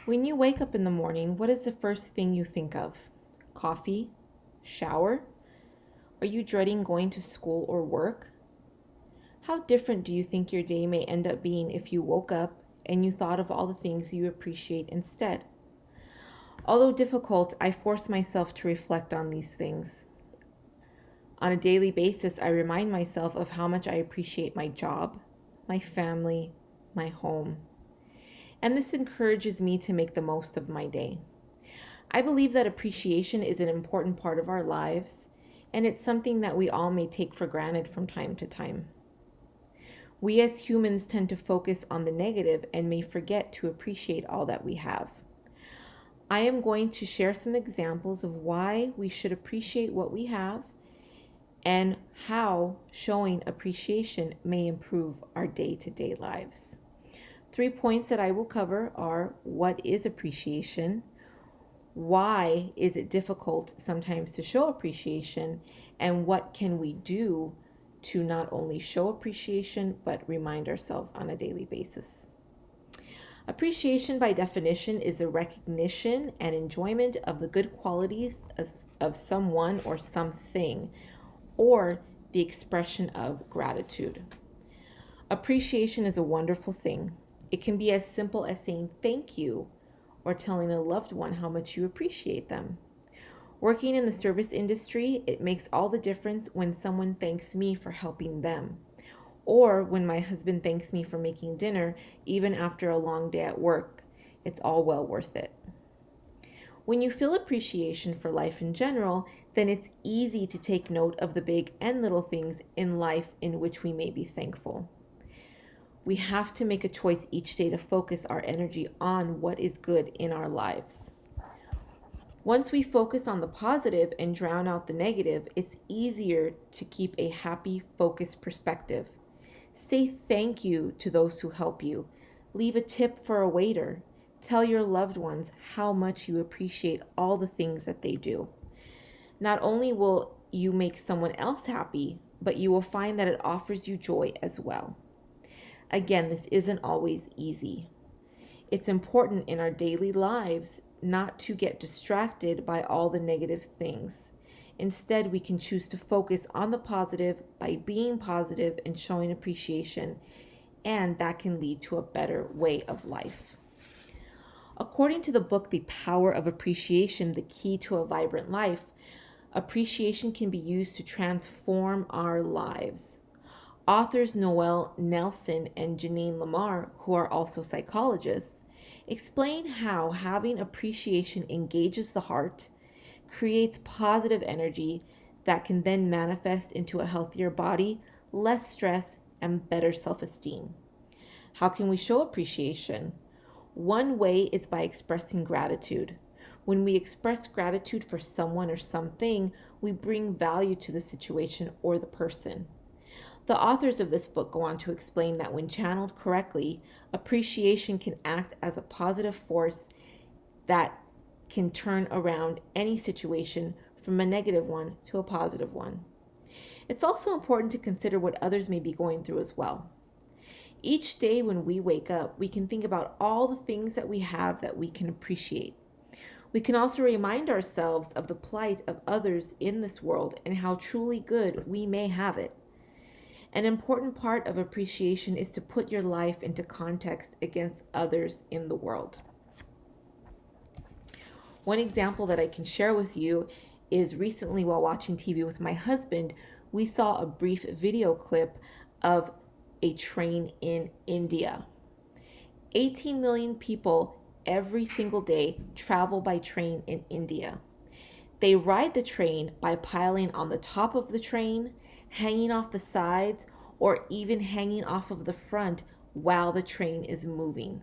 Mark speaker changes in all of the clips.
Speaker 1: When you wake up in the morning, what is the first thing you think of? Coffee? Shower? Are you dreading going to school or work? How different do you think your day may end up being if you woke up and you thought of all the things you appreciate instead? Although difficult, I force myself to reflect on these things. On a daily basis, I remind myself of how much I appreciate my job, my family, my home. And this encourages me to make the most of my day. I believe that appreciation is an important part of our lives, and it's something that we all may take for granted from time to time. We as humans tend to focus on the negative and may forget to appreciate all that we have. I am going to share some examples of why we should appreciate what we have and how showing appreciation may improve our day-to-day lives. 3 points that I will cover are: what is appreciation? Why is it difficult sometimes to show appreciation? And what can we do to not only show appreciation, but remind ourselves on a daily basis? Appreciation, by definition, is a recognition and enjoyment of the good qualities of someone or something, or the expression of gratitude. Appreciation is a wonderful thing. It can be as simple as saying thank you or telling a loved one how much you appreciate them. Working in the service industry, it makes all the difference when someone thanks me for helping them, or when my husband thanks me for making dinner, even after a long day at work. It's all well worth it. When you feel appreciation for life in general, then it's easy to take note of the big and little things in life in which we may be thankful. We have to make a choice each day to focus our energy on what is good in our lives. Once we focus on the positive and drown out the negative, it's easier to keep a happy, focused perspective. Say thank you to those who help you. Leave a tip for a waiter. Tell your loved ones how much you appreciate all the things that they do. Not only will you make someone else happy, but you will find that it offers you joy as well. Again, this isn't always easy. It's important in our daily lives not to get distracted by all the negative things. Instead, we can choose to focus on the positive by being positive and showing appreciation, and that can lead to a better way of life. According to the book, The Power of Appreciation, The Key to a Vibrant Life, appreciation can be used to transform our lives. Authors Noel Nelson and Janine Lamar, who are also psychologists, explain how having appreciation engages the heart, creates positive energy that can then manifest into a healthier body, less stress, and better self-esteem. How can we show appreciation? One way is by expressing gratitude. When we express gratitude for someone or something, we bring value to the situation or the person. The authors of this book go on to explain that when channeled correctly, appreciation can act as a positive force that can turn around any situation from a negative one to a positive one. It's also important to consider what others may be going through as well. Each day when we wake up, we can think about all the things that we have that we can appreciate. We can also remind ourselves of the plight of others in this world and how truly good we may have it. An important part of appreciation is to put your life into context against others in the world. One example that I can share with you is recently while watching TV with my husband, we saw a brief video clip of a train in India. 18 million people every single day travel by train in India. They ride the train by piling on the top of the train, hanging off the sides, or even hanging off of the front while the train is moving.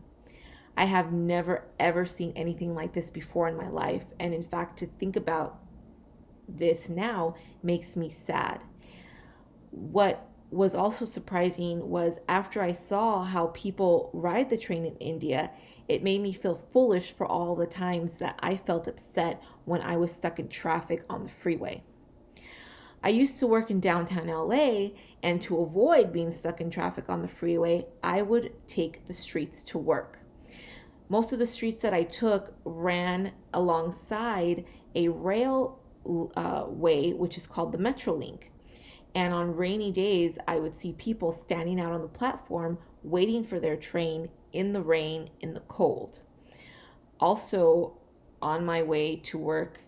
Speaker 1: I have never ever seen anything like this before in my life, and in fact, to think about this now makes me sad. What was also surprising was after I saw how people ride the train in India, it made me feel foolish for all the times that I felt upset when I was stuck in traffic on the freeway. I used to work in downtown LA, and to avoid being stuck in traffic on the freeway, I would take the streets to work. Most of the streets that I took ran alongside a rail way, which is called the Metrolink. And on rainy days, I would see people standing out on the platform waiting for their train in the rain, in the cold. Also, on my way to work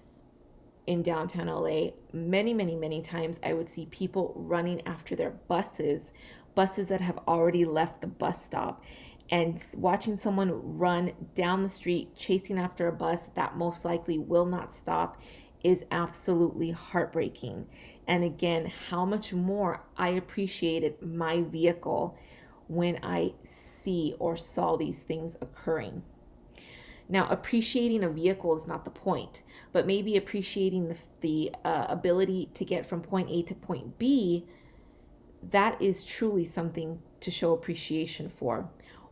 Speaker 1: in downtown LA, many times I would see people running after their buses that have already left the bus stop. And watching someone run down the street chasing after a bus that most likely will not stop is absolutely heartbreaking. And again, how much more I appreciated my vehicle when I see or saw these things occurring. Now, appreciating a vehicle is not the point, but maybe appreciating the ability to get from point A to point B, that is truly something to show appreciation for.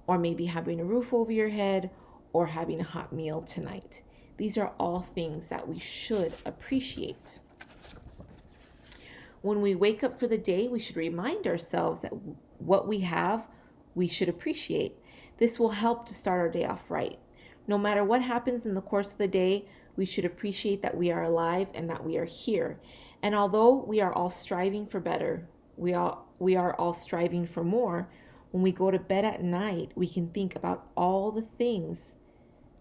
Speaker 1: Or maybe having a roof over your head or having a hot meal tonight. These are all things that we should appreciate. When we wake up for the day, we should remind ourselves that what we have, we should appreciate. This will help to start our day off right. No matter what happens in the course of the day, we should appreciate that we are alive and that we are here. And although we are all striving for better, we are all striving for more, when we go to bed at night, we can think about all the things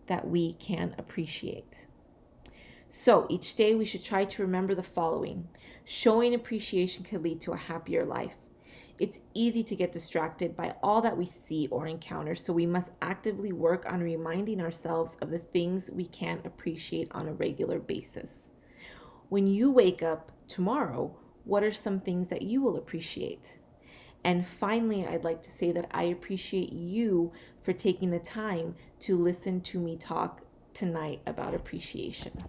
Speaker 1: that we can appreciate. So each day we should try to remember the following. Showing appreciation can lead to a happier life. It's easy to get distracted by all that we see or encounter, so we must actively work on reminding ourselves of the things we can appreciate on a regular basis. When you wake up tomorrow, what are some things that you will appreciate? And finally, I'd like to say that I appreciate you for taking the time to listen to me talk tonight about appreciation.